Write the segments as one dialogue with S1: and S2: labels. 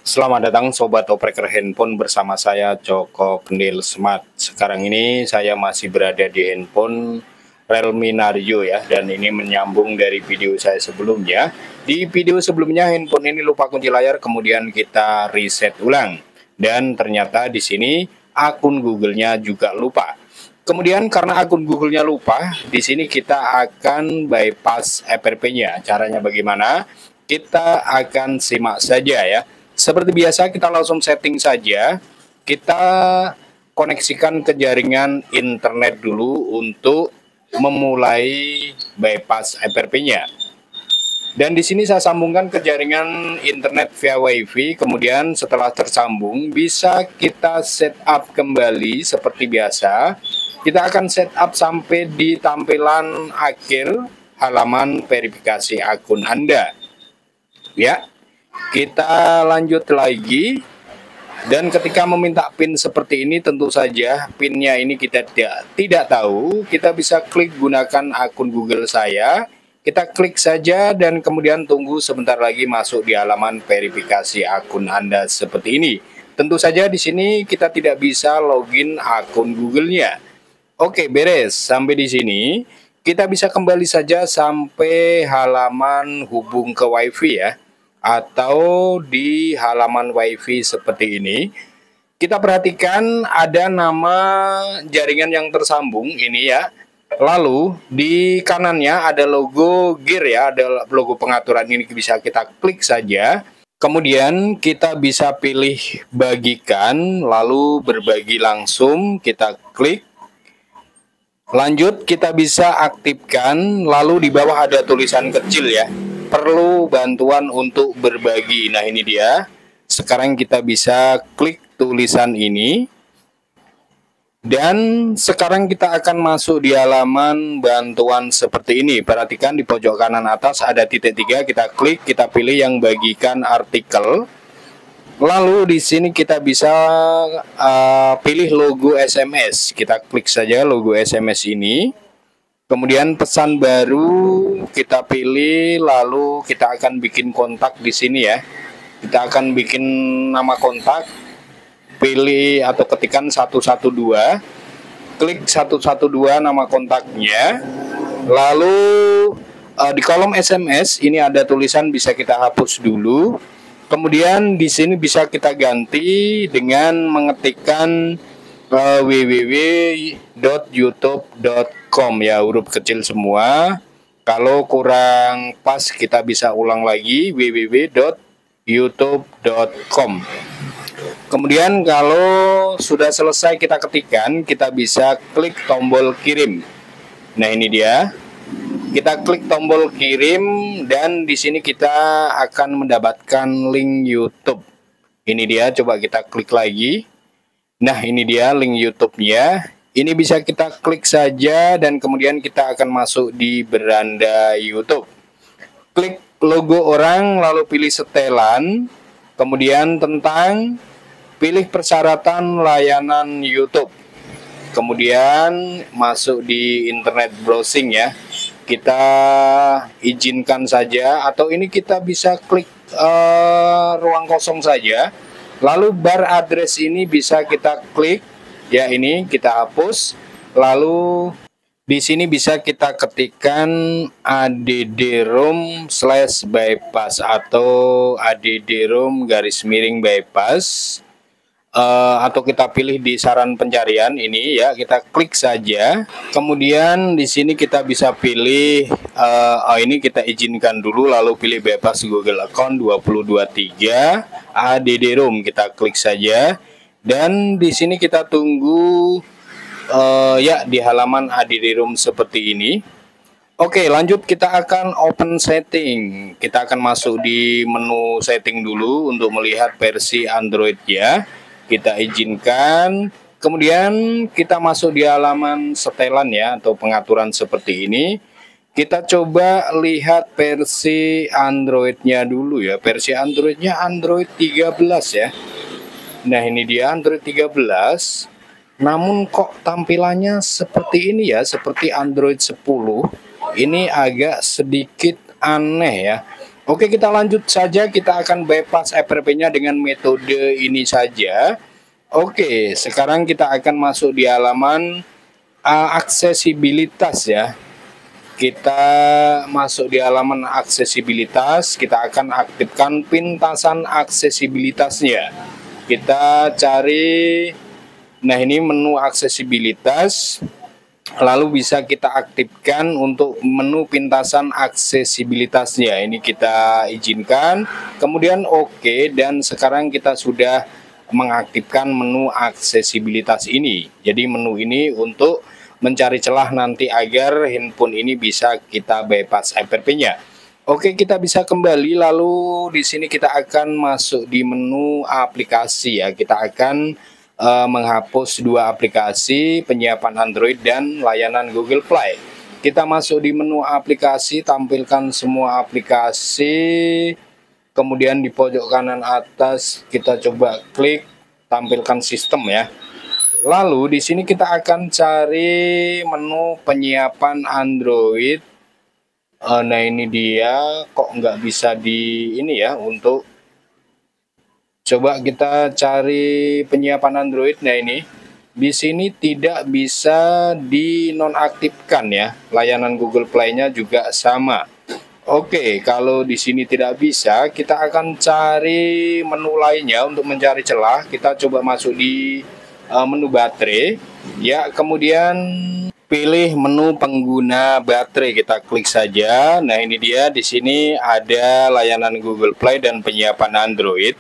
S1: Selamat datang Sobat Opreker Handphone bersama saya Joko Kendil Smart. Sekarang ini saya masih berada di handphone Realme Narzo ya, dan ini menyambung dari video saya sebelumnya. Di video sebelumnya handphone ini lupa kunci layar, kemudian kita reset ulang. Dan ternyata di sini akun Google-nya juga lupa. Kemudian karena akun Google-nya lupa, di sini kita akan bypass FRP-nya. Caranya bagaimana? Kita akan simak saja ya. Seperti biasa kita langsung setting saja. Kita koneksikan ke jaringan internet dulu untuk memulai bypass FRP-nya. Dan di sini saya sambungkan ke jaringan internet via WiFi. Kemudian setelah tersambung bisa kita setup kembali seperti biasa. Kita akan setup sampai di tampilan akhir halaman verifikasi akun Anda. Ya. Kita lanjut lagi, dan ketika meminta PIN seperti ini tentu saja PIN-nya ini kita tidak tahu. Kita bisa klik gunakan akun Google saya, kita klik saja dan kemudian tunggu sebentar lagi masuk di halaman verifikasi akun Anda seperti ini. Tentu saja di sini kita tidak bisa login akun Google-nya. Oke, beres. Sampai di sini kita bisa kembali saja sampai halaman hubung ke WiFi ya, atau di halaman WiFi seperti ini. Kita perhatikan ada nama jaringan yang tersambung ini ya. Lalu di kanannya ada logo gear ya, ada logo pengaturan, ini bisa kita klik saja. Kemudian kita bisa pilih bagikan, lalu berbagi langsung, kita klik. Lanjut kita bisa aktifkan, lalu di bawah ada tulisan kecil ya, perlu bantuan untuk berbagi. Nah ini dia. Sekarang kita bisa klik tulisan ini. Dan sekarang kita akan masuk di halaman bantuan seperti ini. Perhatikan di pojok kanan atas ada titik 3. Kita klik, kita pilih yang bagikan artikel. Lalu di sini kita bisa pilih logo SMS. Kita klik saja logo SMS ini. Kemudian pesan baru kita pilih, lalu kita akan bikin kontak di sini ya. Kita akan bikin nama kontak, pilih atau ketikkan 112, klik 112 nama kontaknya. Lalu di kolom SMS ini ada tulisan bisa kita hapus dulu. Kemudian di sini bisa kita ganti dengan mengetikkan www.youtube.com ya, huruf kecil semua. Kalau kurang pas kita bisa ulang lagi, www.youtube.com. Kemudian kalau sudah selesai kita ketikkan, kita bisa klik tombol kirim. Nah ini dia. Kita klik tombol kirim dan di sini kita akan mendapatkan link YouTube. Ini dia, coba kita klik lagi. Nah ini dia link YouTube-nya. Ini bisa kita klik saja dan kemudian kita akan masuk di beranda YouTube. Klik logo orang, lalu pilih setelan, kemudian tentang, pilih persyaratan layanan YouTube. Kemudian masuk di internet browsing ya. Kita izinkan saja, atau ini kita bisa klik ruang kosong saja. Lalu bar address ini bisa kita klik ya, ini kita hapus. Lalu di sini bisa kita ketikkan addrom/bypass atau addrom_bypass. Atau kita pilih di saran pencarian ini ya, kita klik saja. Kemudian di sini kita bisa pilih ini kita izinkan dulu, lalu pilih bypass Google account 2023 addrom, kita klik saja. Dan di sini kita tunggu ya di halaman addrom seperti ini. Oke, lanjut kita akan open setting. Kita akan masuk di menu setting dulu untuk melihat versi Android ya. Kita izinkan, kemudian kita masuk di halaman setelan ya, atau pengaturan seperti ini. Kita coba lihat versi Android-nya dulu ya. Versi Android-nya Android 13 ya. Nah ini dia Android 13. Namun kok tampilannya seperti ini ya, seperti Android 10. Ini agak sedikit aneh ya. Oke, kita lanjut saja. Kita akan bypass FRP-nya dengan metode ini saja. Oke, sekarang kita akan masuk di halaman aksesibilitas ya. Kita masuk di halaman aksesibilitas, kita akan aktifkan pintasan aksesibilitasnya. Kita cari, nah ini menu aksesibilitas, lalu bisa kita aktifkan untuk menu pintasan aksesibilitasnya. Ini kita izinkan, kemudian oke, dan sekarang kita sudah mengaktifkan menu aksesibilitas ini. Jadi menu ini untuk mencari celah nanti agar handphone ini bisa kita bypass FRP-nya. Oke, kita bisa kembali, lalu di sini kita akan masuk di menu aplikasi ya. Kita akan menghapus dua aplikasi, penyiapan Android dan layanan Google Play. Kita masuk di menu aplikasi, tampilkan semua aplikasi, kemudian di pojok kanan atas kita coba klik tampilkan sistem ya. Lalu di sini kita akan cari menu penyiapan Android. Nah ini dia, kok nggak bisa di ini ya, untuk coba kita cari penyiapan Android. Nah ini di sini tidak bisa dinonaktifkan ya. Layanan Google Play-nya juga sama. Oke, kalau di sini tidak bisa, kita akan cari menu lainnya untuk mencari celah. Kita coba masuk di menu baterai ya, kemudian pilih menu pengguna baterai, kita klik saja. Nah ini dia, di sini ada layanan Google Play dan penyiapan Android.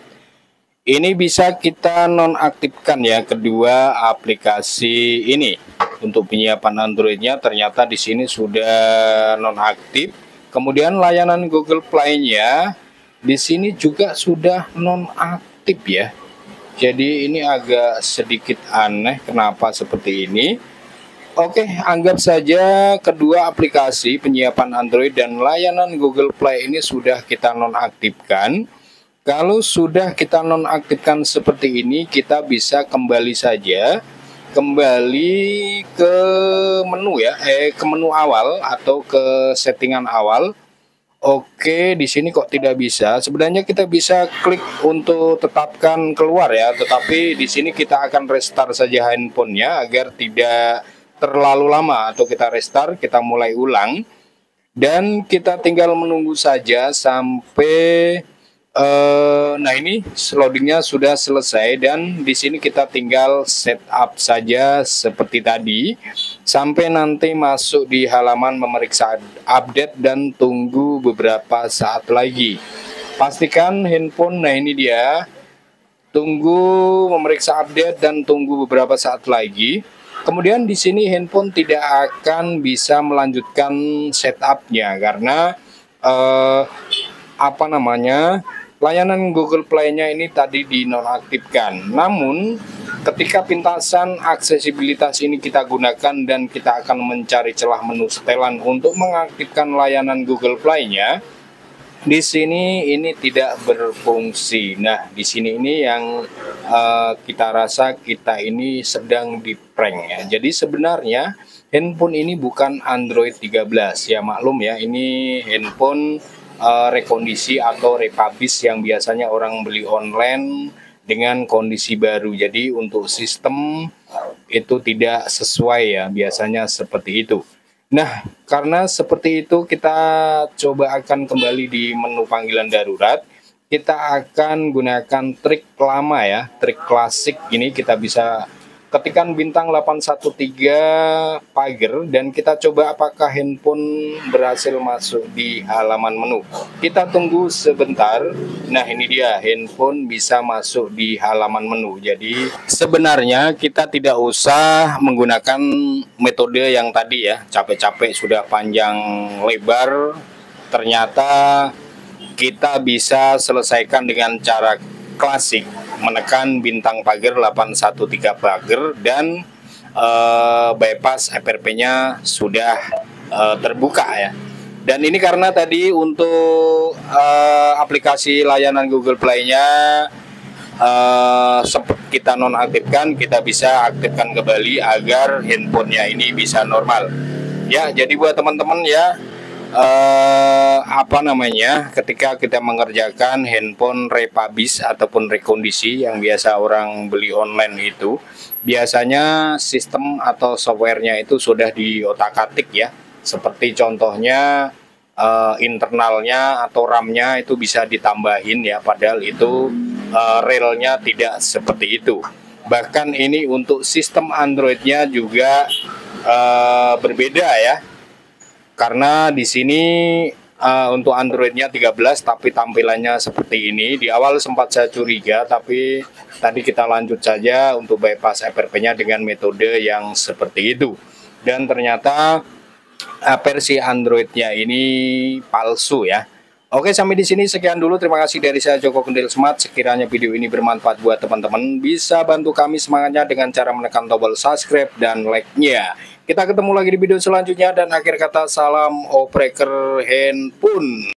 S1: Ini bisa kita nonaktifkan ya, kedua aplikasi ini. Untuk penyiapan Androidnya ternyata di sini sudah nonaktif. Kemudian layanan Google Play-nya di sini juga sudah nonaktif ya. Jadi ini agak sedikit aneh kenapa seperti ini. Oke, anggap saja kedua aplikasi penyiapan Android dan layanan Google Play ini sudah kita nonaktifkan. Kalau sudah kita nonaktifkan seperti ini, kita bisa kembali saja, kembali ke menu ya, ke menu awal atau ke settingan awal. Oke, di sini kok tidak bisa. Sebenarnya kita bisa klik untuk tetapkan keluar ya, tetapi di sini kita akan restart saja handphonenya agar tidak terlalu lama, atau kita restart, kita mulai ulang, dan kita tinggal menunggu saja sampai nah ini loadingnya sudah selesai, dan di sini kita tinggal setup saja seperti tadi sampai nanti masuk di halaman memeriksa update dan tunggu beberapa saat lagi. Pastikan handphone, nah ini dia, tunggu memeriksa update dan tunggu beberapa saat lagi. Kemudian di sini handphone tidak akan bisa melanjutkan setupnya karena layanan Google Play-nya ini tadi dinonaktifkan. Namun ketika pintasan aksesibilitas ini kita gunakan dan kita akan mencari celah menu setelan untuk mengaktifkan layanan Google Play-nya, di sini ini tidak berfungsi. Nah, di sini ini yang kita rasa kita ini sedang di-prank ya. Jadi sebenarnya handphone ini bukan Android 13 ya, maklum ya, ini handphone rekondisi atau republish yang biasanya orang beli online dengan kondisi baru. Jadi untuk sistem itu tidak sesuai ya, biasanya seperti itu. Nah, karena seperti itu kita coba akan kembali di menu panggilan darurat. Kita akan gunakan trik lama ya, trik klasik. Ini kita bisa ketikkan bintang 813 pagar dan kita coba apakah handphone berhasil masuk di halaman menu. Kita tunggu sebentar. Nah ini dia, handphone bisa masuk di halaman menu. Jadi sebenarnya kita tidak usah menggunakan metode yang tadi ya, capek-capek sudah panjang lebar. Ternyata kita bisa selesaikan dengan cara klasik, menekan bintang pagar 813 pagar dan bypass FRP-nya sudah terbuka ya. Dan ini karena tadi untuk aplikasi layanan Google Play-nya kita nonaktifkan, kita bisa aktifkan kembali agar handphonenya ini bisa normal. Ya, jadi buat teman-teman ya, apa namanya, ketika kita mengerjakan handphone repabis ataupun rekondisi yang biasa orang beli online itu, biasanya sistem atau softwarenya itu sudah diotak-atik ya. Seperti contohnya internalnya atau RAM-nya itu bisa ditambahin ya, padahal itu relnya tidak seperti itu. Bahkan ini untuk sistem Android-nya juga berbeda ya. Karena di sini untuk Android-nya 13 tapi tampilannya seperti ini. Di awal sempat saya curiga, tapi tadi kita lanjut saja untuk bypass FRP-nya dengan metode yang seperti itu. Dan ternyata versi Android-nya ini palsu ya. Oke, sampai di sini sekian dulu. Terima kasih dari saya Joko Kendil Smart. Sekiranya video ini bermanfaat buat teman-teman, bisa bantu kami semangatnya dengan cara menekan tombol subscribe dan like-nya. Kita ketemu lagi di video selanjutnya, dan akhir kata salam opreker handphone.